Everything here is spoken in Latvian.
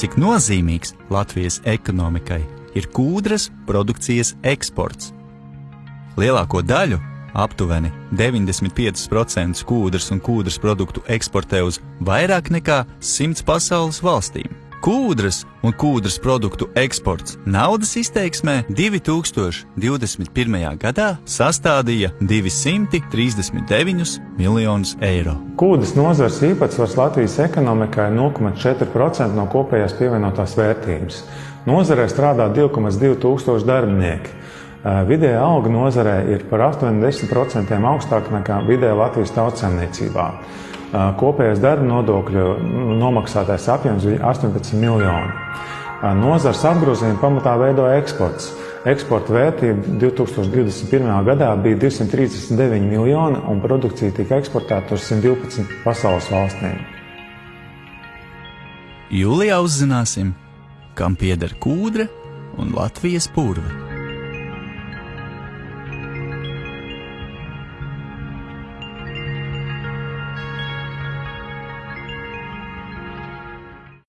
Cik nozīmīgs Latvijas ekonomikai ir kūdras produkcijas eksports. Lielāko daļu, aptuveni 95% kūdras un kūdras produktu eksportē uz vairāk nekā 100 pasaules valstīm. Kūdras un kūdras produktu eksports naudas izteiksmē 2021. gadā sastādīja 239 miljonus eiro. Kūdras nozares īpatsvars Latvijas ekonomikā ir 0,4% no kopējās pievienotās vērtības. Nozarē strādā 2,2 tūkstoši darbinieki. Vidēja alga nozarē ir par 80% augstāka nekā vidēja Latvijas tautsaimniecībā. Kopējais darba nodokļu nomaksātais apjoms bija 18 miljoni. Nozars apgrozījumu pamatā veido eksports. Eksporta vērtība 2021. gadā bija 239 miljoni un produkcija tika eksportēta uz 112 pasaules valstīm. Jūlijā uzzināsim, kam pieder kūdra un Latvijas purve.